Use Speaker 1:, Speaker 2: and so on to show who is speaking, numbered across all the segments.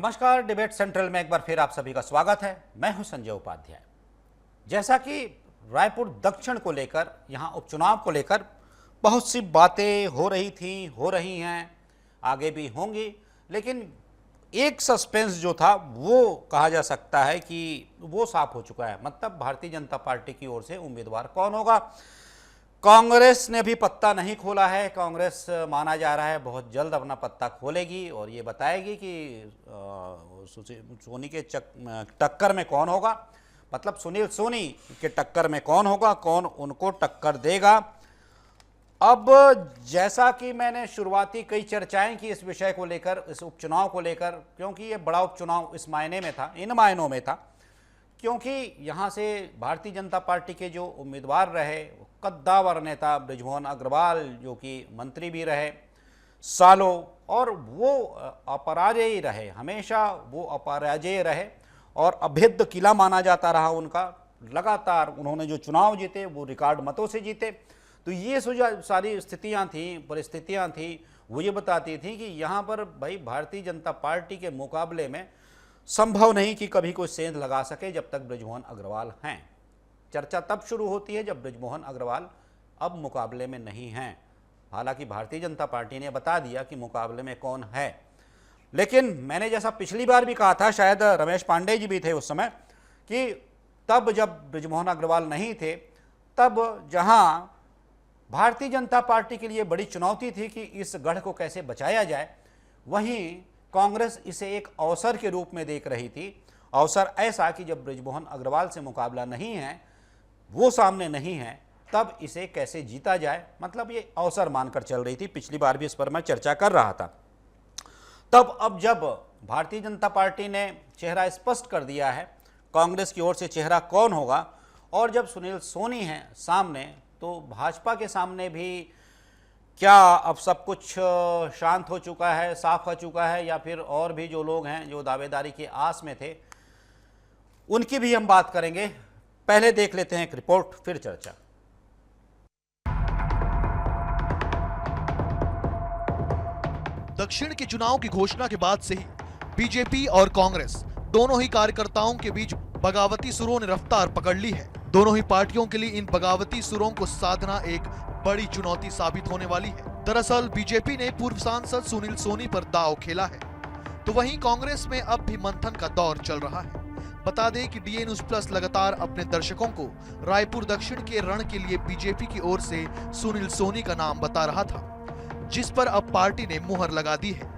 Speaker 1: नमस्कार। Debate central में एक बार फिर आप सभी का स्वागत है। मैं हूं संजय उपाध्याय। जैसा कि रायपुर दक्षिण को लेकर, यहां उपचुनाव को लेकर बहुत सी बातें हो रही थी, हो रही हैं, आगे भी होंगी, लेकिन एक सस्पेंस जो था वो कहा जा सकता है कि वो साफ हो चुका है। मतलब भारतीय जनता पार्टी की ओर से उम्मीदवार कौन होगा। कांग्रेस ने भी पत्ता नहीं खोला है। कांग्रेस माना जा रहा है बहुत जल्द अपना पत्ता खोलेगी और ये बताएगी कि सोनी के टक्कर में कौन होगा। मतलब सुनील सोनी के टक्कर में कौन होगा, कौन उनको टक्कर देगा। अब जैसा कि मैंने शुरुआती कई चर्चाएं की इस विषय को लेकर, इस उपचुनाव को लेकर, क्योंकि ये बड़ा उपचुनाव इस मायने में था, इन मायनों में था, क्योंकि यहाँ से भारतीय जनता पार्टी के जो उम्मीदवार रहे, कद्दावर नेता बृजमोहन अग्रवाल, जो कि मंत्री भी रहे सालों, और वो अपराजेय रहे, हमेशा वो अपराजेय रहे और अभेद्य किला माना जाता रहा उनका। लगातार उन्होंने जो चुनाव जीते वो रिकॉर्ड मतों से जीते। तो ये सारी स्थितियाँ थी, परिस्थितियाँ थी, वो ये बताती थी कि यहाँ पर भाई भारतीय जनता पार्टी के मुकाबले में संभव नहीं कि कभी कोई सेंध लगा सके जब तक बृजमोहन अग्रवाल हैं। चर्चा तब शुरू होती है जब बृजमोहन अग्रवाल अब मुकाबले में नहीं हैं। हालांकि भारतीय जनता पार्टी ने बता दिया कि मुकाबले में कौन है, लेकिन मैंने जैसा पिछली बार भी कहा था, शायद रमेश पांडे जी भी थे उस समय, कि तब जब बृजमोहन अग्रवाल नहीं थे, तब जहां भारतीय जनता पार्टी के लिए बड़ी चुनौती थी कि इस गढ़ को कैसे बचाया जाए, वहीं कांग्रेस इसे एक अवसर के रूप में देख रही थी। अवसर ऐसा कि जब बृजमोहन अग्रवाल से मुकाबला नहीं है, वो सामने नहीं है, तब इसे कैसे जीता जाए, मतलब ये अवसर मानकर चल रही थी। पिछली बार भी इस पर मैं चर्चा कर रहा था। तब अब जब भारतीय जनता पार्टी ने चेहरा स्पष्ट कर दिया है, कांग्रेस की ओर से चेहरा कौन होगा, और जब सुनील सोनी हैं सामने, तो भाजपा के सामने भी क्या अब सब कुछ शांत हो चुका है, साफ हो चुका है, या फिर और भी जो लोग हैं जो दावेदारी की आस में थे, उनकी भी हम बात करेंगे। पहले देख लेते हैं एक रिपोर्ट, फिर चर्चा।
Speaker 2: दक्षिण के चुनाव की घोषणा के बाद से ही बीजेपी और कांग्रेस दोनों ही कार्यकर्ताओं के बीच बगावती सुरों ने रफ्तार पकड़ ली है। दोनों ही पार्टियों के लिए इन बगावती सुरों को साधना एक बड़ी चुनौती साबित होने वाली है। दरअसल बीजेपी ने पूर्व सांसद सुनील सोनी पर दांव खेला है, तो वहीं कांग्रेस में अब भी मंथन का दौर चल रहा है। बता दें कि डीए न्यूज प्लस लगातार अपने दर्शकों को रायपुर दक्षिण के रण के लिए बीजेपी की ओर से सुनील सोनी का नाम बता रहा था, जिस पर अब पार्टी ने मुहर लगा दी है।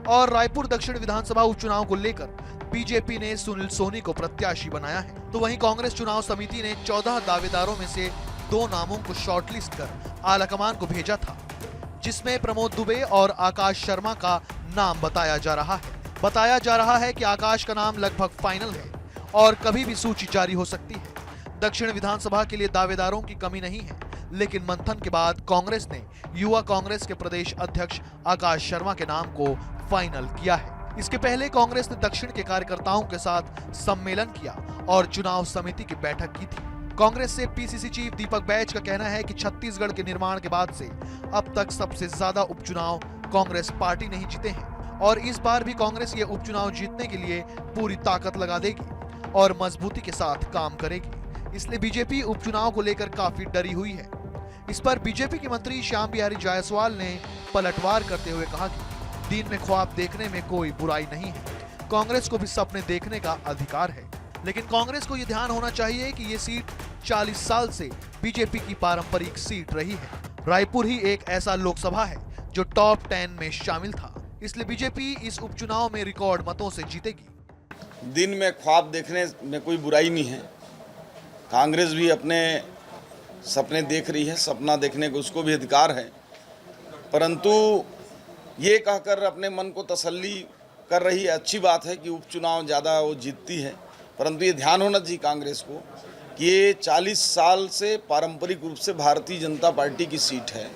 Speaker 2: और रायपुर दक्षिण विधानसभा उपचुनाव को लेकर बीजेपी ने सुनील सोनी को प्रत्याशी बनाया है, तो वहीं कांग्रेस चुनाव समिति ने 14 दावेदारों में से 2 नामों को शॉर्टलिस्ट कर आलाकमान को भेजा था, जिसमें प्रमोद दुबे और आकाश शर्मा का नाम बताया जा रहा है। बताया जा रहा है कि आकाश का नाम लगभग फाइनल है और कभी भी सूची जारी हो सकती है। दक्षिण विधानसभा के लिए दावेदारों की कमी नहीं है, लेकिन मंथन के बाद कांग्रेस ने युवा कांग्रेस के प्रदेश अध्यक्ष आकाश शर्मा के नाम को फाइनल किया है। इसके पहले कांग्रेस ने दक्षिण के कार्यकर्ताओं के साथ सम्मेलन किया और चुनाव समिति की बैठक की थी। कांग्रेस से पीसीसी चीफ दीपक बैज का कहना है कि छत्तीसगढ़ के निर्माण के बाद से अब तक सबसे ज्यादा उपचुनाव कांग्रेस पार्टी ने ही जीते हैं और इस बार भी कांग्रेस ये उपचुनाव जीतने के लिए पूरी ताकत लगा देगी और मजबूती के साथ काम करेगी। इसलिए बीजेपी उपचुनाव को लेकर काफी डरी हुई है। इस पर बीजेपी के मंत्री श्याम बिहारी जायसवाल ने पलटवार करते हुए कहा कि दिन में ख्वाब देखने में कोई बुराई नहीं है, कांग्रेस को भी सपने देखने का अधिकार है, लेकिन कांग्रेस को यह ध्यान होना चाहिए कि ये सीट 40 साल से बीजेपी की पारंपरिक सीट रही है। रायपुर ही एक ऐसा लोकसभा है जो टॉप 10 में शामिल था, इसलिए बीजेपी इस उपचुनाव में रिकॉर्ड मतों से जीतेगी।
Speaker 3: दिन में ख्वाब देखने में कोई बुराई नहीं है, कांग्रेस भी अपने सपने देख रही है, सपना देखने को उसको भी अधिकार है, परंतु ये कहकर अपने मन को तसल्ली कर रही है। अच्छी बात है कि उपचुनाव ज़्यादा वो जीतती है, परंतु ये ध्यान होना चाहिए कांग्रेस को कि ये 40 साल से पारंपरिक रूप से भारतीय जनता पार्टी की सीट है।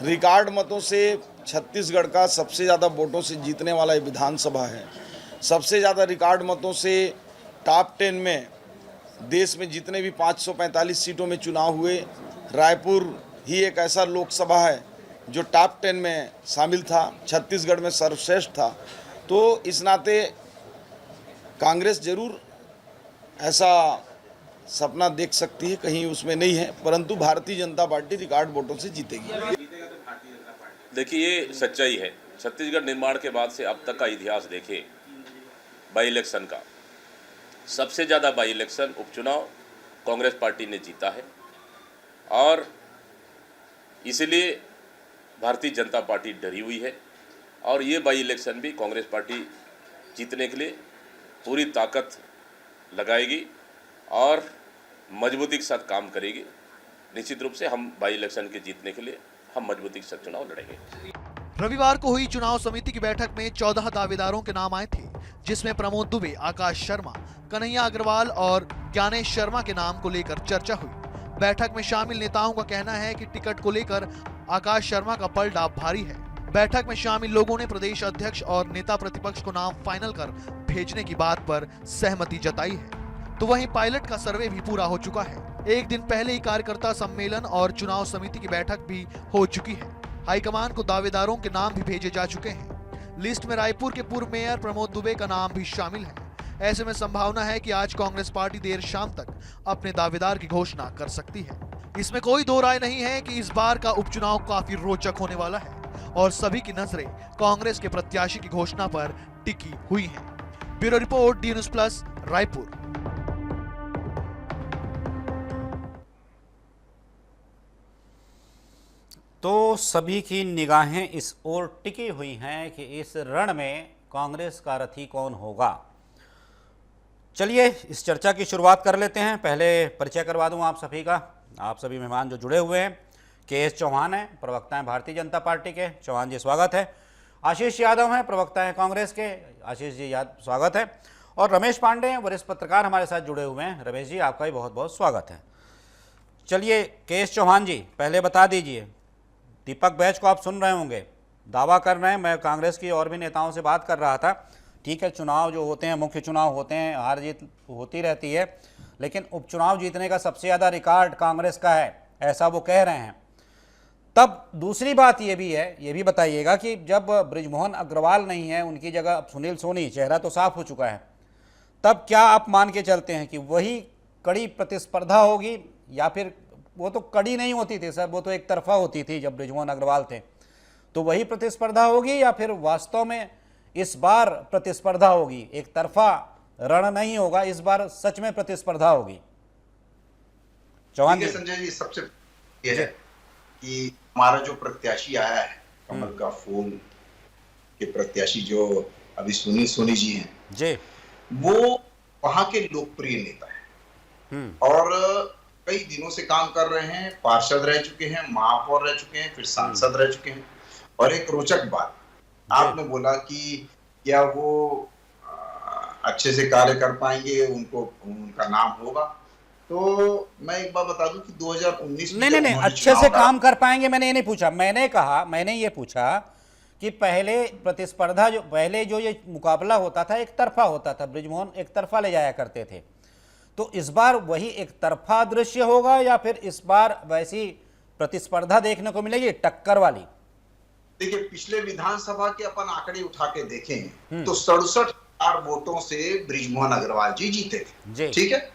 Speaker 3: रिकॉर्ड मतों से छत्तीसगढ़ का सबसे ज़्यादा वोटों से जीतने वाला ये विधानसभा है। सबसे ज़्यादा रिकॉर्ड मतों से टॉप 10 में देश में जितने भी 545 सीटों में चुनाव हुए, रायपुर ही एक ऐसा लोकसभा है जो टॉप 10 में शामिल था, छत्तीसगढ़ में सर्वश्रेष्ठ था। तो इस नाते कांग्रेस जरूर ऐसा सपना देख सकती है, कहीं उसमें नहीं है, परंतु भारतीय जनता पार्टी रिकॉर्ड वोटों से जीतेगी।
Speaker 4: देखिए, ये सच्चाई है। छत्तीसगढ़ निर्माण के बाद से अब तक का इतिहास देखें, बाई इलेक्शन का सबसे ज़्यादा बाई इलेक्शन उपचुनाव कांग्रेस पार्टी ने जीता है और इसलिए भारतीय जनता पार्टी डरी हुई है और ये बाई इलेक्शन भी कांग्रेस पार्टी जीतने के लिए पूरी ताकत लगाएगी और मजबूती के साथ काम करेगी। निश्चित रूप से हम बाई इलेक्शन के जीतने के लिए हम मजबूती के साथ चुनाव लड़ेंगे।
Speaker 2: रविवार को हुई चुनाव समिति की बैठक में 14 दावेदारों के नाम आए थे, जिसमें प्रमोद दुबे, आकाश शर्मा, कन्हैया अग्रवाल और ज्ञानेश शर्मा के नाम को लेकर चर्चा हुई। बैठक में शामिल नेताओं का कहना है कि टिकट को लेकर आकाश शर्मा का पलड़ा भारी है। बैठक में शामिल लोगों ने प्रदेश अध्यक्ष और नेता प्रतिपक्ष को नाम फाइनल कर भेजने की बात पर सहमति जताई है। तो वहीं पायलट का सर्वे भी पूरा हो चुका है। एक दिन पहले ही कार्यकर्ता सम्मेलन और चुनाव समिति की बैठक भी हो चुकी है। हाईकमान को दावेदारों के नाम भी भेजे जा चुके हैं। लिस्ट में रायपुर के पूर्व मेयर प्रमोद दुबे का नाम भी शामिल है। ऐसे में संभावना है कि आज कांग्रेस पार्टी देर शाम तक अपने दावेदार की घोषणा कर सकती है। इसमें कोई दो राय नहीं है कि इस बार का उपचुनाव काफी रोचक होने वाला है और सभी की नजरें कांग्रेस के प्रत्याशी की घोषणा पर टिकी हुई हैं। Bureau report, D news plus, Raipur.
Speaker 1: तो सभी की निगाहें इस ओर टिकी हुई हैं कि इस रण में कांग्रेस का रथी कौन होगा। चलिए इस चर्चा की शुरुआत कर लेते हैं। पहले परिचय करवा दूं आप सभी का। आप सभी मेहमान जो जुड़े हुए हैं, के.एस. चौहान हैं, प्रवक्ता हैं भारतीय जनता पार्टी के। चौहान जी स्वागत है। आशीष यादव हैं, प्रवक्ता हैं कांग्रेस के। आशीष जी स्वागत है। और रमेश पांडे हैं, वरिष्ठ पत्रकार हमारे साथ जुड़े हुए हैं। रमेश जी आपका भी बहुत बहुत स्वागत है। चलिए के.एस. चौहान जी पहले बता दीजिए, दीपक बैच को आप सुन रहे होंगे, दावा कर रहे हैं, मैं कांग्रेस की और भी नेताओं से बात कर रहा था, ठीक है चुनाव जो होते हैं, मुख्य चुनाव होते हैं, हार जीत होती रहती है, लेकिन उपचुनाव जीतने का सबसे ज़्यादा रिकॉर्ड कांग्रेस का है, ऐसा वो कह रहे हैं। तब दूसरी बात ये भी है, ये भी बताइएगा कि जब बृजमोहन अग्रवाल नहीं है, उनकी जगह सुनील सोनी, चेहरा तो साफ हो चुका है, तब क्या आप मान के चलते हैं कि वही कड़ी प्रतिस्पर्धा होगी, या फिर वो तो कड़ी नहीं होती थी सर, वो तो एक तरफा होती थी जब बृजमोहन अग्रवाल थे, तो वही प्रतिस्पर्धा होगी, या फिर वास्तव में इस बार प्रतिस्पर्धा होगी, एक तरफा रण नहीं होगा, इस बार सच में प्रतिस्पर्धा होगी? चौहान जी।
Speaker 5: संजय जी, सबसे यह है कि हमारा जो प्रत्याशी आया है, कमल का फूल के प्रत्याशी जो अभी सुनील सोनी जी हैं
Speaker 1: जी,
Speaker 5: वो वहां के लोकप्रिय नेता है और कई दिनों से काम कर रहे हैं, पार्षद रह चुके हैं, महापौर रह चुके हैं, फिर सांसद रह चुके हैं। और एक रोचक बात आपने बोला कि क्या वो अच्छे से कार्य कर पाएंगे, उनको उनका नाम होगा, तो मैं एक बार बता दूं कि 2019 में
Speaker 1: नहीं, अच्छे से काम कर पाएंगे मैंने ये नहीं पूछा, मैंने ये पूछा कि पहले प्रतिस्पर्धा पहले जो ये मुकाबला होता था एक तरफा होता था, बृजमोहन एक तरफा ले जाया करते थे, तो इस बार वही एक तरफा दृश्य होगा या फिर इस बार वैसी प्रतिस्पर्धा देखने को मिलेगी, टक्कर वाली?
Speaker 5: देखिए, पिछले विधानसभा के अपन आंकड़े उठा के देखें तो 67,000 वोटों से बृजमोहन अग्रवाल जी जीते थे, ठीक है।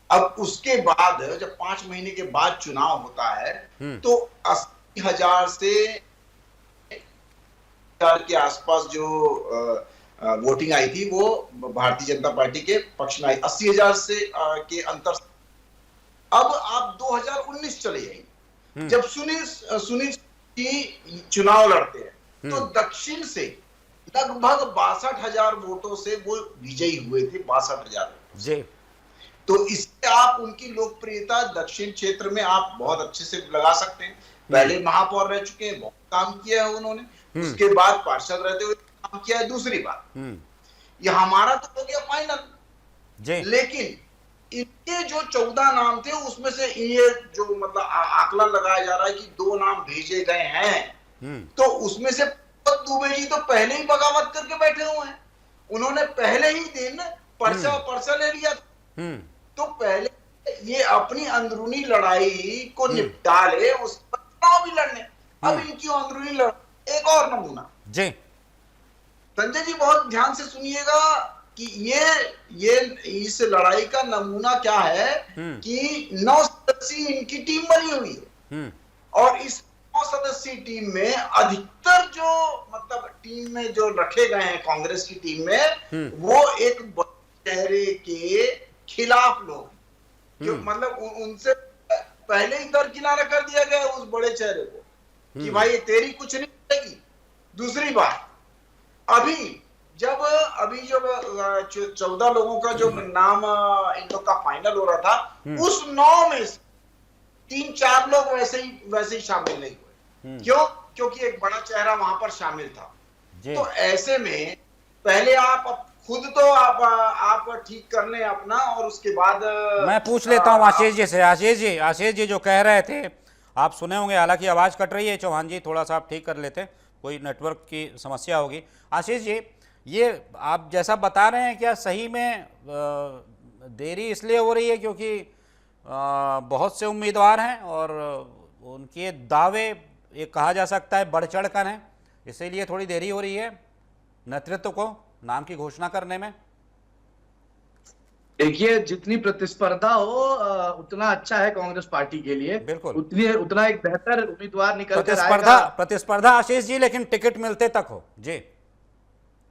Speaker 5: अब उसके बाद जब 5 महीने के बाद चुनाव होता है तो 80,000 से के आसपास जो वोटिंग आई थी वो भारतीय जनता पार्टी के पक्ष में आई, 80,000 से के अंतर। अब आप 2019 चले जाइए, जब सुनील की चुनाव लड़ते हैं तो दक्षिण से लगभग 62,000 वोटों से वो विजयी हुए थे, 62,000 जी। तो इससे आप उनकी लोकप्रियता दक्षिण क्षेत्र में आप बहुत अच्छे से लगा सकते हैं। पहले महापौर रह चुके हैं, बहुत काम किया है उन्होंने, उसके बाद पार्षद रहते हुए काम किया है। दूसरी बात, ये हमारा तो हो गया फाइनल, लेकिन इनके जो 14 नाम थे उसमें से ये जो मतलब आकलन लगाया जा रहा है कि 2 नाम भेजे गए हैं, तो उसमें से दुबे जी तो पहले ही बगावत करके बैठे हुए हैं, उन्होंने पहले ही दिन पर्चा ले लिया था। तो पहले ये अपनी अंदरूनी लड़ाई को निपटा ले, उस पर चुनाव भी लड़ने। अब इनकी अंदरूनी लड़ाई, एक और नमूना जी, संजय जी बहुत ध्यान से सुनिएगा, कि ये इस लड़ाई का नमूना क्या है कि 9 सदस्यीय इनकी टीम बनी हुई है और इस 9 सदस्यीय टीम में अधिकतर जो मतलब टीम में जो रखे गए हैं कांग्रेस की टीम में वो एक बड़े चेहरे के खिलाफ लोग, जो मतलब उनसे पहले ही दरकिनारा कर दिया गया उस बड़े चेहरे को कि भाई तेरी कुछ नहीं करेगी। दूसरी बात, अभी जब 14 लोगों का जो नाम इन लोग का फाइनल हो रहा था, उस 9 में से 3-4 लोग वैसे ही शामिल नहीं हुए। क्यों? क्योंकि एक बड़ा चेहरा वहां पर शामिल था। तो ऐसे में पहले आप खुद तो आप ठीक कर लें अपना, और उसके बाद
Speaker 1: मैं पूछ लेता हूं आशीष जी से। आशीष जी जो कह रहे थे आप सुने होंगे, हालांकि आवाज़ कट रही है। चौहान जी थोड़ा सा आप ठीक कर लेते, कोई नेटवर्क की समस्या होगी। आशीष जी, ये आप जैसा बता रहे हैं, क्या सही में देरी इसलिए हो रही है क्योंकि बहुत से उम्मीदवार हैं और उनके दावे ये कहा जा सकता है बढ़ चढ़ कर हैं, इसीलिए थोड़ी देरी हो रही है नेतृत्व को नाम की घोषणा करने में?
Speaker 6: देखिए, जितनी प्रतिस्पर्धा हो उतना अच्छा है कांग्रेस पार्टी के लिए।
Speaker 1: बिल्कुल,
Speaker 6: उतना एक बेहतर उम्मीदवार निकल कर
Speaker 1: प्रतिस्पर्धा आशीष जी, लेकिन टिकट मिलते तक हो। जी,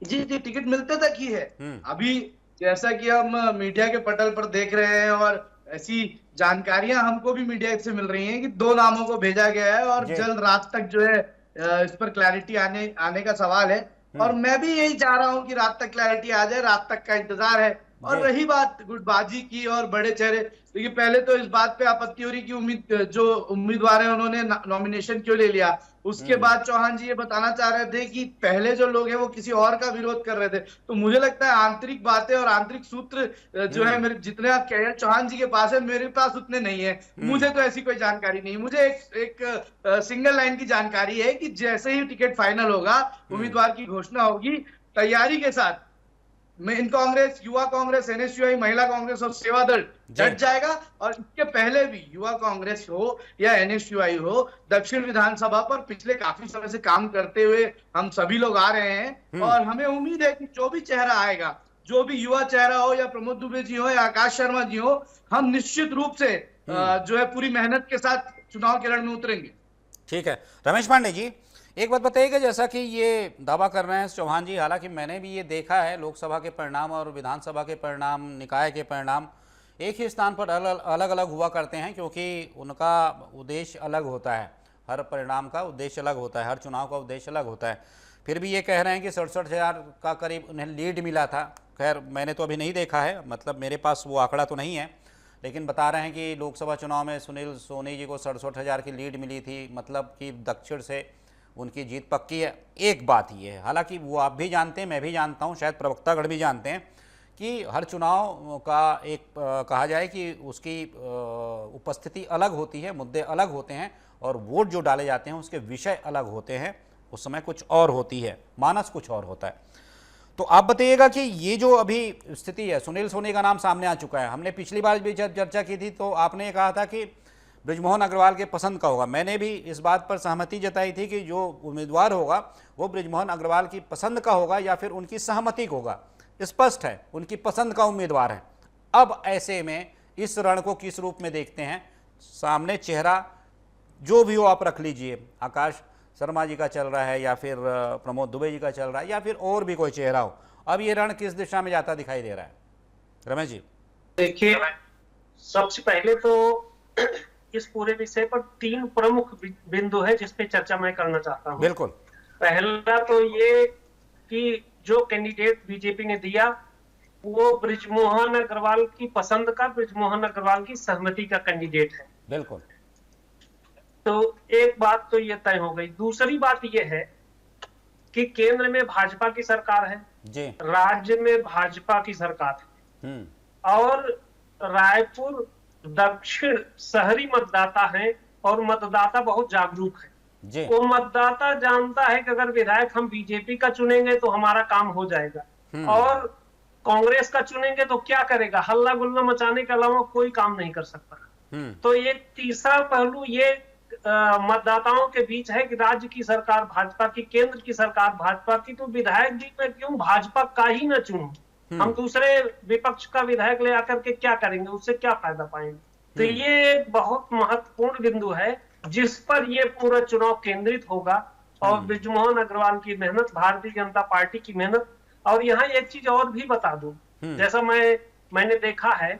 Speaker 6: टिकट मिलते तक ही है। अभी जैसा कि हम मीडिया के पटल पर देख रहे हैं और ऐसी जानकारियां हमको भी मीडिया से मिल रही हैं कि 2 नामों को भेजा गया है और जल्द रात तक जो है इस पर क्लैरिटी आने का सवाल है। और मैं भी यही चाह रहा हूं कि रात तक क्लैरिटी आ जाए, रात तक का इंतजार है। और रही बात गुटबाजी की और बड़े चेहरे, देखिए पहले तो इस बात पे आपत्ति हो रही कि जो उम्मीदवार है उन्होंने नॉमिनेशन क्यों ले लिया। उसके बाद चौहान जी ये बताना चाह रहे थे कि पहले जो लोग हैं वो किसी और का विरोध कर रहे थे। तो मुझे लगता है आंतरिक बातें और आंतरिक सूत्र जो है मेरे जितने आप कह रहे हैं चौहान जी के पास है, मेरे पास उतने नहीं है। मुझे तो ऐसी कोई जानकारी नहीं। मुझे एक सिंगल लाइन की जानकारी है कि जैसे ही टिकट फाइनल होगा, उम्मीदवार की घोषणा होगी, तैयारी के साथ में इन कांग्रेस, युवा कांग्रेस, एनएसयूआई, महिला कांग्रेस और सेवा दल डट जाएगा। और इसके पहले भी युवा कांग्रेस हो या एनएसयूआई हो, दक्षिण विधानसभा पर पिछले काफी समय से काम करते हुए हम सभी लोग आ रहे हैं और हमें उम्मीद है कि जो भी चेहरा आएगा, जो भी युवा चेहरा हो या प्रमोद दुबे जी हो या आकाश शर्मा जी हो, हम निश्चित रूप से जो है पूरी मेहनत के साथ चुनाव के रण में उतरेंगे।
Speaker 1: ठीक है। रमेश पांडे जी, एक बात बताइएगा, जैसा कि ये दावा कर रहे हैं चौहान जी, हालांकि मैंने भी ये देखा है लोकसभा के परिणाम और विधानसभा के परिणाम, निकाय के परिणाम एक ही स्थान पर अलग अलग हुआ करते हैं, क्योंकि उनका उद्देश्य अलग होता है। हर परिणाम का उद्देश्य अलग होता है, हर चुनाव का उद्देश्य अलग होता है। फिर भी ये कह रहे हैं कि 67,000 का करीब उन्हें लीड मिला था। खैर मैंने तो अभी नहीं देखा है, मतलब मेरे पास वो आंकड़ा तो नहीं है, लेकिन बता रहे हैं कि लोकसभा चुनाव में सुनील सोनी जी को 67,000 की लीड मिली थी, मतलब कि दक्षिण से उनकी जीत पक्की है। एक बात ये है, हालांकि वो आप भी जानते हैं, मैं भी जानता हूं, शायद प्रवक्तागण भी जानते हैं कि हर चुनाव का एक कहा जाए कि उसकी उपस्थिति अलग होती है, मुद्दे अलग होते हैं और वोट जो डाले जाते हैं उसके विषय अलग होते हैं। उस समय कुछ और होती है, मानस कुछ और होता है। तो आप बताइएगा कि ये जो अभी स्थिति है, सुनील सोनी का नाम सामने आ चुका है। हमने पिछली बार भी जब चर्चा की थी तो आपने कहा था कि बृजमोहन अग्रवाल के पसंद का होगा। मैंने भी इस बात पर सहमति जताई थी कि जो उम्मीदवार होगा वो बृजमोहन अग्रवाल की पसंद का होगा या फिर उनकी सहमति का होगा। स्पष्ट है उनकी पसंद का उम्मीदवार है। अब ऐसे में इस रण को किस रूप में देखते हैं? सामने चेहरा जो भी हो आप रख लीजिए, आकाश शर्मा जी का चल रहा है या फिर प्रमोद दुबे जी का चल रहा है या फिर और भी कोई चेहरा हो, अब ये रण किस दिशा में जाता दिखाई दे रहा है? रमेश जी,
Speaker 7: देखिए, सबसे पहले तो इस पूरे विषय पर 3 प्रमुख बिंदु है जिस पे चर्चा मैं करना चाहता हूं।
Speaker 1: बिल्कुल।
Speaker 7: पहला तो ये कि जो कैंडिडेट बीजेपी ने दिया वो बृजमोहन अग्रवाल की पसंद का, बृजमोहन अग्रवाल की सहमति का कैंडिडेट है।
Speaker 1: बिल्कुल।
Speaker 7: तो एक बात तो ये तय हो गई। दूसरी बात ये है कि केंद्र में भाजपा की सरकार है
Speaker 1: जी,
Speaker 7: राज्य में भाजपा की सरकार है और रायपुर दक्षिण शहरी मतदाता है और मतदाता बहुत जागरूक है जी। वो मतदाता जानता है कि अगर विधायक हम बीजेपी का चुनेंगे तो हमारा काम हो जाएगा और कांग्रेस का चुनेंगे तो क्या करेगा, हल्ला गुल्ला मचाने के अलावा कोई काम नहीं कर सकता। तो ये तीसरा पहलू ये मतदाताओं के बीच है कि राज्य की सरकार भाजपा की, केंद्र की सरकार भाजपा की, तो विधायक जी मैं क्यों भाजपा का ही न चुनूं। हम दूसरे विपक्ष का विधायक ले आकर के क्या करेंगे, उससे क्या फायदा पाएंगे। तो ये एक बहुत महत्वपूर्ण बिंदु है जिस पर ये पूरा चुनाव केंद्रित होगा। और बृजमोहन अग्रवाल की मेहनत, भारतीय जनता पार्टी की मेहनत। और यहाँ एक चीज और भी बता दूं, जैसा मैंने देखा है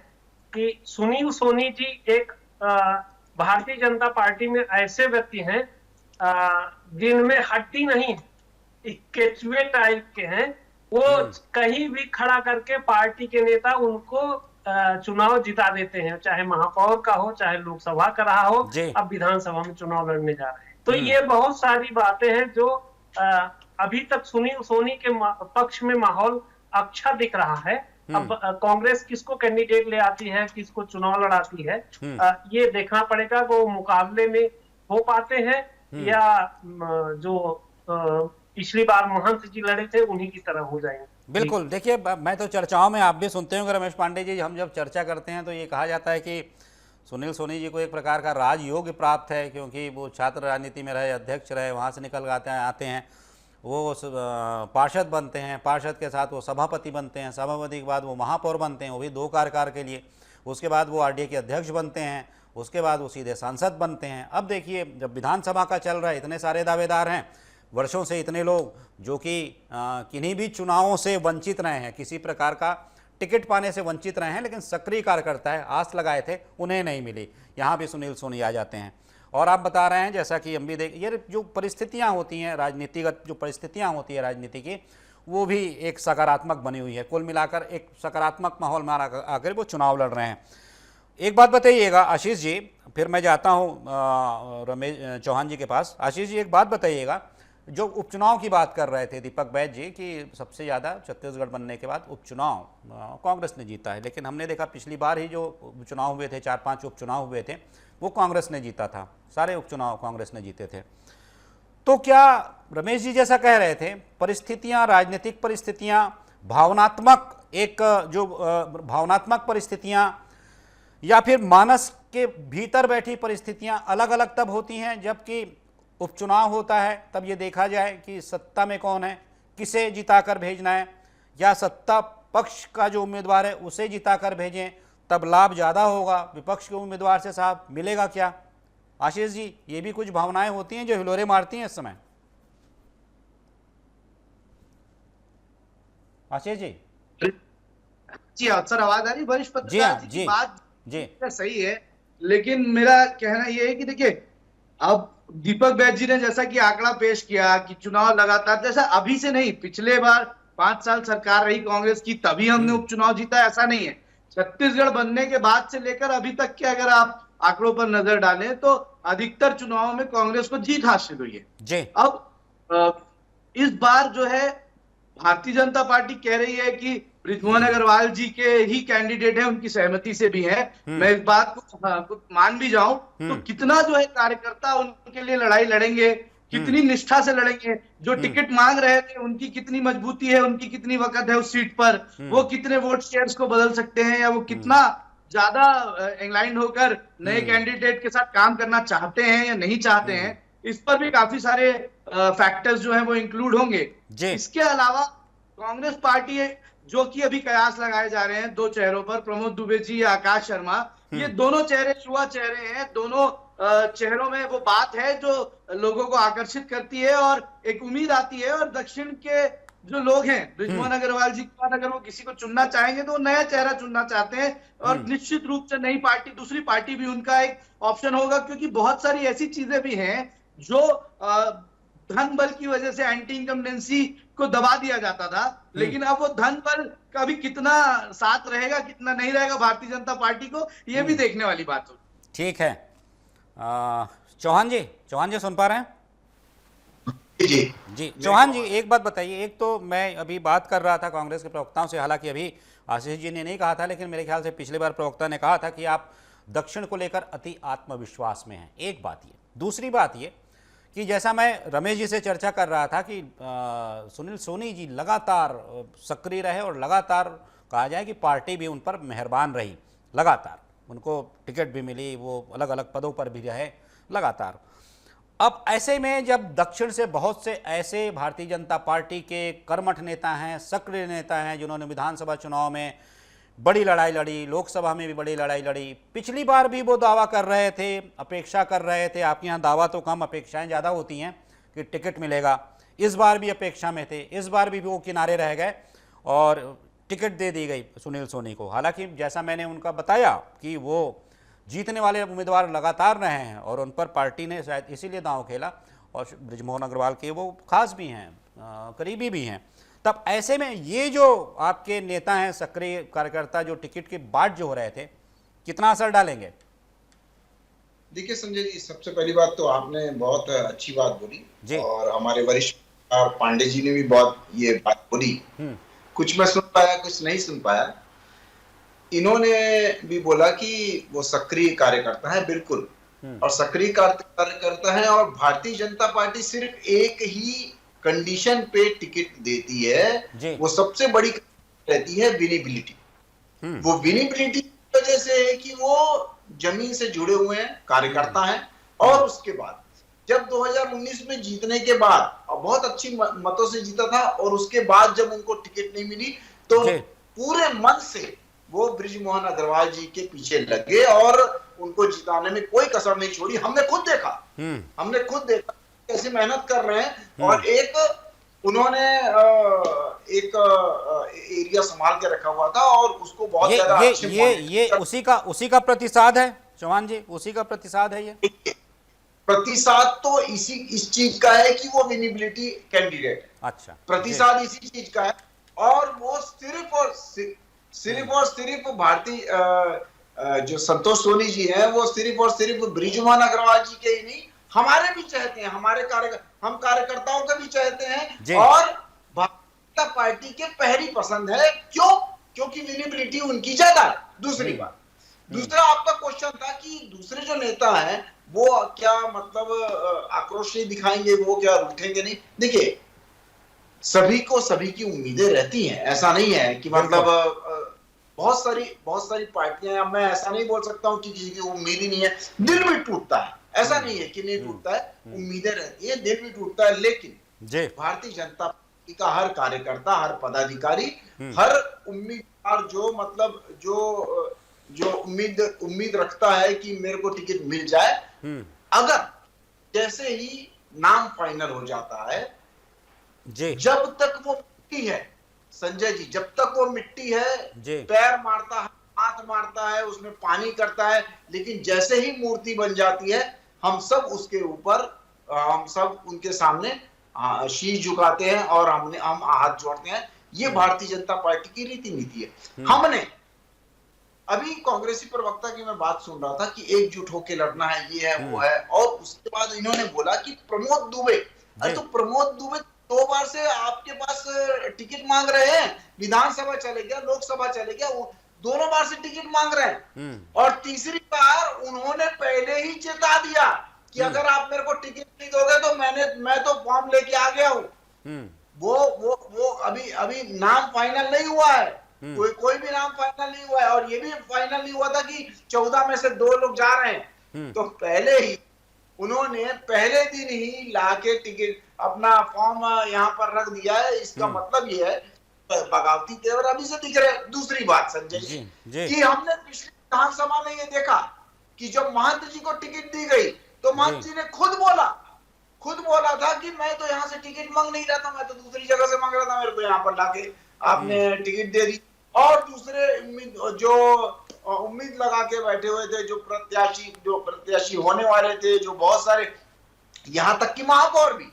Speaker 7: कि सुनील सोनी जी एक भारतीय जनता पार्टी में ऐसे व्यक्ति हैं जिनमें हड्डी नहीं है, केचुए टाइप के हैं। वो कहीं भी खड़ा करके पार्टी के नेता उनको चुनाव जिता देते हैं, चाहे महापौर का हो, चाहे लोकसभा का रहा हो, अब विधानसभा में चुनाव लड़ने जा रहे हैं। तो ये बहुत सारी बातें हैं जो अभी तक सुनील सोनी के पक्ष में माहौल अच्छा दिख रहा है। अब कांग्रेस किसको कैंडिडेट ले आती है, किसको चुनाव लड़ाती है, ये देखना पड़ेगा। वो मुकाबले में हो पाते हैं या जो पिछली बार महंत जी लड़े थे उन्हीं की तरह हो जाएंगे।
Speaker 1: बिल्कुल। देखिए, मैं तो चर्चाओं में आप भी सुनते होंगे रमेश पांडे जी, हम जब चर्चा करते हैं तो ये कहा जाता है कि सुनील सोनी जी को एक प्रकार का राजयोग प्राप्त है, क्योंकि वो छात्र राजनीति में रहे, अध्यक्ष रहे, वहाँ से निकल आते हैं, वो पार्षद बनते हैं, पार्षद के साथ वो सभापति बनते हैं, सभापति के बाद वो महापौर बनते हैं, वो भी 2 कार्यकाल के लिए, उसके बाद वो आरडीए के अध्यक्ष बनते हैं, उसके बाद वो सीधे सांसद बनते हैं। अब देखिए, जब विधानसभा का चल रहा है, इतने सारे दावेदार हैं, वर्षों से इतने लोग जो कि किन्हीं भी चुनावों से वंचित रहे हैं, किसी प्रकार का टिकट पाने से वंचित रहे हैं, लेकिन सक्रिय कार्यकर्ता है, आस लगाए थे, उन्हें नहीं मिली। यहाँ भी सुनील सोनी आ जाते हैं। और आप बता रहे हैं, जैसा कि हम भी देख, ये जो परिस्थितियाँ होती हैं राजनीतिगत, जो परिस्थितियाँ होती है राजनीति की, वो भी एक सकारात्मक बनी हुई है। कुल मिलाकर एक सकारात्मक माहौल में आकर वो चुनाव लड़ रहे हैं। एक बात बताइएगा आशीष जी, फिर मैं जाता हूँ रमेश चौहान जी के पास। आशीष जी, एक बात बताइएगा, जो उपचुनाव की बात कर रहे थे दीपक बैज जी कि सबसे ज़्यादा छत्तीसगढ़ बनने के बाद उपचुनाव कांग्रेस ने जीता है, लेकिन हमने देखा पिछली बार ही जो उपचुनाव हुए थे, 4-5 उपचुनाव हुए थे, वो कांग्रेस ने जीता था, सारे उपचुनाव कांग्रेस ने जीते थे। तो क्या रमेश जी जैसा कह रहे थे, परिस्थितियां, राजनीतिक परिस्थितियां, भावनात्मक परिस्थितियां या फिर मानस के भीतर बैठी परिस्थितियां अलग अलग तब होती हैं जबकि उपचुनाव होता है, तब ये देखा जाए कि सत्ता में कौन है, किसे जिताकर भेजना है, या सत्ता पक्ष का जो उम्मीदवार है उसे जिताकर भेजें, तब लाभ ज़्यादा होगा, विपक्ष के उम्मीदवार से साहब मिलेगा क्या। आशीष जी, ये भी कुछ भावनाएं होती हैं जो हिलोरे मारती हैं इस समय। आशीष जी।
Speaker 6: जी सर, आवाज आ रही? वरिष्ठ पत्रकार जी की बात
Speaker 1: जी
Speaker 6: सही है, लेकिन मेरा कहना यह है कि देखिए, अब दीपक बैज जी ने जैसा कि आंकड़ा पेश किया कि चुनाव लगातार, जैसा अभी से नहीं, पिछले बार 5 साल सरकार रही कांग्रेस की, तभी हमने उपचुनाव जीता, ऐसा नहीं है। छत्तीसगढ़ बनने के बाद से लेकर अभी तक के अगर आप आंकड़ों पर नजर डालें तो अधिकतर चुनावों में कांग्रेस को जीत हासिल हुई है जी। अब इस बार जो है भारतीय जनता पार्टी कह रही है कि बृजमोहन अग्रवाल जी के ही कैंडिडेट है, उनकी सहमति से भी है। मैं इस बात को मान भी जाऊं तो कितना जो है कार्यकर्ता उनके लिए लड़ाई लड़ेंगे, कितनी निष्ठा से लड़ेंगे, जो टिकट मांग रहे थे उनकी कितनी मजबूती है, उनकी कितनी वकत है उस सीट पर, वो कितने वोट शेयर्स को बदल सकते हैं, या वो कितना ज्यादा इंक्लाइंड होकर नए कैंडिडेट के साथ काम करना चाहते हैं या नहीं चाहते हैं, इस पर भी काफी सारे फैक्टर्स जो हैं वो इंक्लूड होंगे। इसके अलावा कांग्रेस पार्टी जो कि अभी कयास लगाए जा रहे हैं 2 चेहरों पर, प्रमोद दुबे जी या आकाश शर्मा, ये दोनों चेहरे युवा चेहरे हैं, दोनों चेहरों में वो बात है जो लोगों को आकर्षित करती है और एक उम्मीद आती है। और दक्षिण के जो लोग हैं, बृजमोहन अग्रवाल जी के बाद अगर वो किसी को चुनना चाहेंगे तो वो नया चेहरा चुनना चाहते हैं, और निश्चित रूप से नई पार्टी, दूसरी पार्टी भी उनका एक ऑप्शन होगा, क्योंकि बहुत सारी ऐसी चीजें भी हैं जो धन बल की वजह से एंटी इनकम्बेंसी को दबा दिया जाता था, लेकिन अब वो धन बल का भी कितना साथ रहेगा, कितना नहीं रहेगा भारतीय जनता पार्टी को, ये भी देखने वाली बात हो।
Speaker 1: ठीक है। चौहान जी सुन पा रहे हैं? जी चौहान जी, एक बात बताइए। एक तो मैं अभी बात कर रहा था कांग्रेस के प्रवक्ताओं से, हालांकि अभी आशीष जी ने नहीं कहा था, लेकिन मेरे ख्याल से पिछले बार प्रवक्ता ने कहा था कि आप दक्षिण को लेकर अति आत्मविश्वास में हैं। एक बात ये। दूसरी बात ये कि जैसा मैं रमेश जी से चर्चा कर रहा था कि सुनील सोनी जी लगातार सक्रिय रहे और लगातार कहा जाए कि पार्टी भी उन पर मेहरबान रही, लगातार उनको टिकट भी मिली, वो अलग अलग पदों पर भी रहे लगातार। अब ऐसे में जब दक्षिण से बहुत से ऐसे भारतीय जनता पार्टी के कर्मठ नेता हैं, सक्रिय नेता हैं, जिन्होंने विधानसभा चुनाव में बड़ी लड़ाई लड़ी, लोकसभा में भी बड़ी लड़ाई लड़ी, पिछली बार भी वो दावा कर रहे थे, अपेक्षा कर रहे थे, आपके यहाँ दावा तो कम अपेक्षाएं ज़्यादा होती हैं कि टिकट मिलेगा, इस बार भी अपेक्षा में थे, इस बार भी वो किनारे रह गए और टिकट दे दी गई सुनील सोनी को। हालांकि जैसा मैंने उनका बताया कि वो जीतने वाले उम्मीदवार लगातार रहे हैं और उन पर पार्टी ने शायद इसीलिए दांव खेला, और बृजमोहन अग्रवाल के वो खास भी हैं, करीबी भी हैं। तब ऐसे में ये जो आपके नेता हैं, सक्रिय कार्यकर्ता, जो टिकट के बाट जो हो रहे थे, कितना असर डालेंगे?
Speaker 5: देखिए संजय जी, सबसे पहली बात तो आपने बहुत अच्छी बात बोली और हमारे वरिष्ठ पांडे जी ने भी बहुत ये बात बोली। कुछ मैं सुन पाया, कुछ नहीं सुन पाया। इन्होंने भी बोला कि वो सक्रिय कार्यकर्ता है, बिल्कुल, और सक्रिय कार्यकर्ता है और भारतीय जनता पार्टी सिर्फ एक ही कंडीशन पे टिकट देती है, वो सबसे बड़ी रहती है विनिबिलिटी। वो विनिबिलिटी की वजह से है कि वो जमीन से जुड़े हुए हैं, कार्यकर्ता हैं, और उसके बाद जब 2019 में जीतने के बाद, और बहुत अच्छी मतों से जीता था, और उसके बाद जब उनको टिकट नहीं मिली तो पूरे मन से वो बृजमोहन अग्रवाल जी के पीछे लगे और उनको जिताने में कोई कसर नहीं छोड़ी। हमने खुद देखा कैसे मेहनत कर रहे हैं, और एक उन्होंने एक एरिया संभाल के रखा हुआ था और उसको बहुत ज्यादा
Speaker 1: ये उसी का प्रतिसाद है चौहान जी, उसी का प्रतिसाद है। ये
Speaker 5: प्रतिसाद तो इस चीज का है कि वो विनिबिलिटी कैंडिडेट है।
Speaker 1: अच्छा,
Speaker 5: प्रतिसाद इसी चीज का है, और वो सिर्फ भारतीय जो संतोष सोनी जी हैं, वो सिर्फ और सिर्फ बृजमोहन अग्रवाल जी के ही नहीं, हमारे भी चाहते हैं, हम कार्यकर्ताओं का भी चाहते हैं, और भारतीय जनता पार्टी के पहली पसंद है। क्यों? क्योंकि विनिबिलिटी उनकी ज्यादा है। दूसरी बात, दूसरा आपका क्वेश्चन था कि दूसरे जो नेता हैं वो क्या मतलब आक्रोश नहीं दिखाएंगे, वो क्या रूठेंगे नहीं। देखिए, सभी की उम्मीदें रहती हैं, ऐसा नहीं है कि मतलब बहुत सारी पार्टियां, मैं ऐसा नहीं बोल सकता हूं कि किसी की उम्मीद ही नहीं है, दिल भी टूटता है, ऐसा नहीं है कि नहीं टूटता है, उम्मीदें रहती है, दिल भी टूटता है, लेकिन भारतीय जनता पार्टी का हर कार्यकर्ता, हर पदाधिकारी, हर उम्मीदवार जो मतलब जो उम्मीद रखता है कि मेरे को टिकट मिल जाए, अगर जैसे ही नाम फाइनल हो जाता है, जब तक वो मिट्टी है संजय जी, जब तक वो मिट्टी है, पैर मारता है, हाथ मारता है, उसमें पानी करता है, लेकिन जैसे ही मूर्ति बन जाती है, हम सब उसके ऊपर, हम सब उनके सामने शीश झुकाते हैं और हम हाथ जोड़ते हैं। ये भारतीय जनता पार्टी की रीति नीति है। हमने अभी कांग्रेसी प्रवक्ता की मैं बात सुन रहा था कि एकजुट होकर लड़ना है, ये है, वो है, और उसके बाद इन्होंने बोला कि प्रमोद दुबे, अरे तो प्रमोद दुबे 2 बार से आपके पास टिकट मांग रहे हैं, विधानसभा चले गया, लोकसभा चले गया, वो दोनों बार से टिकट मांग रहे हैं, और तीसरी बार उन्होंने पहले ही चेता दिया कि अगर आप मेरे को टिकट नहीं दोगे तो मैं तो फॉर्म लेके आ गया हूं। वो अभी नाम फाइनल नहीं हुआ है, कोई भी नाम फाइनल नहीं हुआ है, और ये भी फाइनल नहीं हुआ था कि 14 में से 2 लोग जा रहे हैं। तो पहले ही उन्होंने पहले दिन ही लाके टिकट अपना फॉर्म यहाँ पर रख दिया है। इसका मतलब ये है बगावती तेवर अभी से दिख रहे हैं। दूसरी बात संजय जी कि हमने पिछली विधानसभा में ये देखा कि जब महंत जी को टिकट दी गई तो महंत जी ने खुद बोला था कि मैं तो यहाँ से टिकट मांग नहीं रहा था, मैं तो दूसरी जगह से मांग रहा था, मेरे को यहाँ पर लाके आपने टिकट दे दी। और दूसरे जो उम्मीद लगा के बैठे हुए थे, जो प्रत्याशी होने वाले थे, जो बहुत सारे, यहाँ तक कि महापौर भी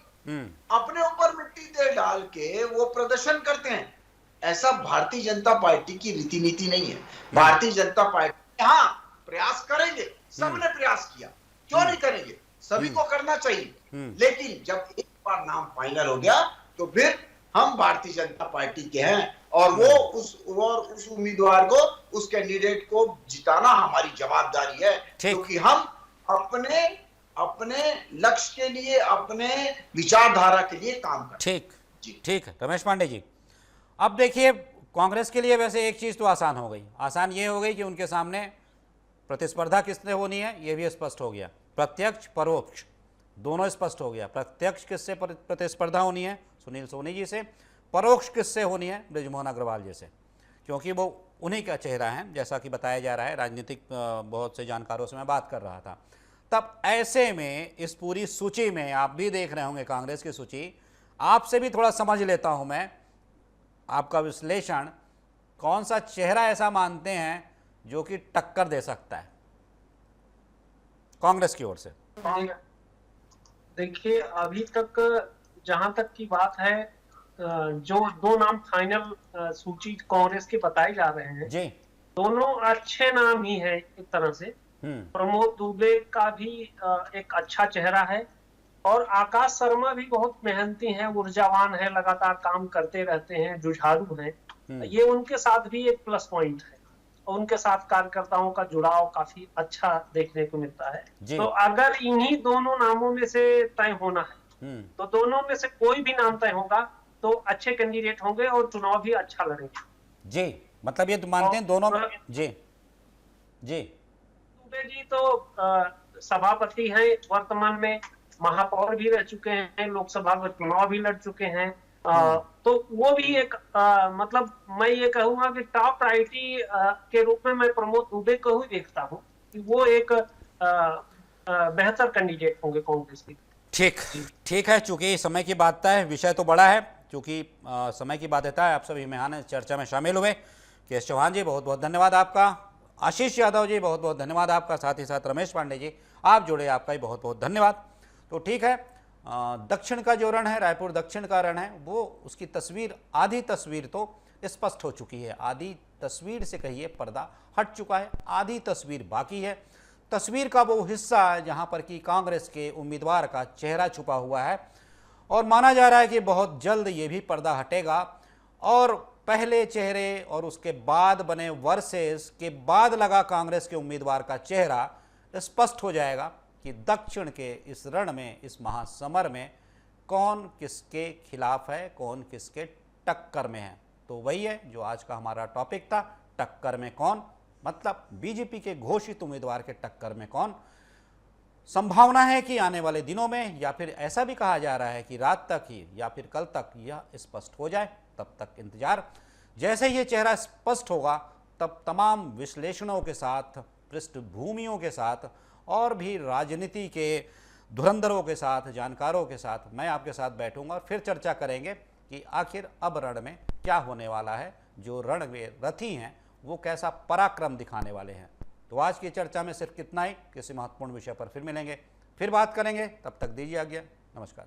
Speaker 5: अपने ऊपर मिट्टी तेल डाल के वो प्रदर्शन करते हैं। ऐसा भारतीय जनता पार्टी की रीति नीति नहीं है। भारतीय जनता पार्टी यहाँ प्रयास करेंगे, सबने प्रयास किया, क्यों नहीं करेंगे, सभी को करना चाहिए, लेकिन जब एक बार नाम फाइनल हो गया तो फिर हम भारतीय जनता पार्टी के हैं, और वो उस उम्मीदवार को, उस कैंडिडेट को जिताना हमारी जवाबदारी है, क्योंकि हम अपने लक्ष्य के लिए, अपने विचारधारा के लिए काम करते हैं।
Speaker 1: ठीक है रमेश पांडे जी, अब देखिए कांग्रेस के लिए वैसे एक चीज तो आसान हो गई, आसान ये हो गई कि उनके सामने प्रतिस्पर्धा किसने होनी है ये भी स्पष्ट हो गया, प्रत्यक्ष परोक्ष। दोनों स्पष्ट हो गया। प्रत्यक्ष किससे प्रतिस्पर्धा होनी है? सुनील सोनी जी से। परोक्ष किससे होनी है? बृजमोहन अग्रवाल जी से, क्योंकि वो उन्हीं का चेहरा है, जैसा कि बताया जा रहा है। राजनीतिक बहुत से जानकारों से मैं बात कर रहा था। तब ऐसे में इस पूरी सूची में आप भी देख रहे होंगे कांग्रेस की सूची, आपसे भी थोड़ा समझ लेता हूं मैं आपका विश्लेषण, कौन सा चेहरा ऐसा मानते हैं जो कि टक्कर दे सकता है कांग्रेस की ओर से?
Speaker 7: देखिए, अभी तक जहां तक की बात है, जो दो नाम फाइनल सूची कांग्रेस के बताए जा रहे हैं
Speaker 1: जी,
Speaker 7: दोनों अच्छे नाम ही है एक तरह से। प्रमोद दुबे का भी एक अच्छा चेहरा है, और आकाश शर्मा भी बहुत मेहनती हैं, ऊर्जावान है, लगातार काम करते रहते हैं, जुझारू हैं। ये उनके साथ भी एक प्लस पॉइंट है, और उनके साथ कार्यकर्ताओं का जुड़ाव काफी अच्छा देखने को मिलता है। तो अगर इन्हीं दोनों नामों में से तय होना है तो दोनों में से कोई भी नाम तय होगा तो अच्छे कैंडिडेट होंगे और चुनाव भी अच्छा लड़ेंगे।
Speaker 1: जी, मतलब ये तो मानते हैं दोनों। जी जी,
Speaker 7: दुबे जी तो सभापति हैं, वर्तमान में महापौर भी रह चुके हैं, लोकसभा में चुनाव भी लड़ चुके हैं। तो वो भी एक मतलब मैं ये कहूंगा कि टॉप प्रायोरिटी के रूप में मैं प्रमोद दुबे को ही देखता हूँ कि वो एक बेहतर कैंडिडेट होंगे कांग्रेस की।
Speaker 1: ठीक है। चूंकि समय की बाध्यता है, विषय तो बड़ा है, चूंकि समय की बाध्यता है, आप सभी मेहमान चर्चा में शामिल हुए। केएस चौहान जी बहुत बहुत धन्यवाद आपका। आशीष यादव जी बहुत बहुत धन्यवाद आपका। साथ ही साथ रमेश पांडे जी आप जुड़े, आपका भी बहुत बहुत धन्यवाद। तो ठीक है, दक्षिण का जो रण है, रायपुर दक्षिण का रण है, वो उसकी तस्वीर, आधी तस्वीर तो स्पष्ट हो चुकी है। आधी तस्वीर से कहिए पर्दा हट चुका है, आधी तस्वीर बाकी है। तस्वीर का वो हिस्सा जहां पर कि कांग्रेस के उम्मीदवार का चेहरा छुपा हुआ है, और माना जा रहा है कि बहुत जल्द ये भी पर्दा हटेगा और पहले चेहरे और उसके बाद बने वर्सेस के बाद लगा कांग्रेस के उम्मीदवार का चेहरा स्पष्ट हो जाएगा कि दक्षिण के इस रण में, इस महासमर में कौन किसके खिलाफ है, कौन किसके टक्कर में है। तो वही है जो आज का हमारा टॉपिक था, टक्कर में कौन, मतलब बीजेपी के घोषित उम्मीदवार के टक्कर में कौन। संभावना है कि आने वाले दिनों में, या फिर ऐसा भी कहा जा रहा है कि रात तक ही या फिर कल तक यह स्पष्ट हो जाए। तब तक इंतजार। जैसे ही ये चेहरा स्पष्ट होगा तब तमाम विश्लेषणों के साथ, पृष्ठभूमियों के साथ और भी राजनीति के धुरंधरों के साथ, जानकारों के साथ मैं आपके साथ बैठूंगा और फिर चर्चा करेंगे कि आखिर अब रण में क्या होने वाला है। जो रण में रथी हैं वो कैसा पराक्रम दिखाने वाले हैं। तो आज की चर्चा में सिर्फ कितना ही। किसी महत्वपूर्ण विषय पर फिर मिलेंगे, फिर बात करेंगे। तब तक दीजिए आज्ञा। नमस्कार।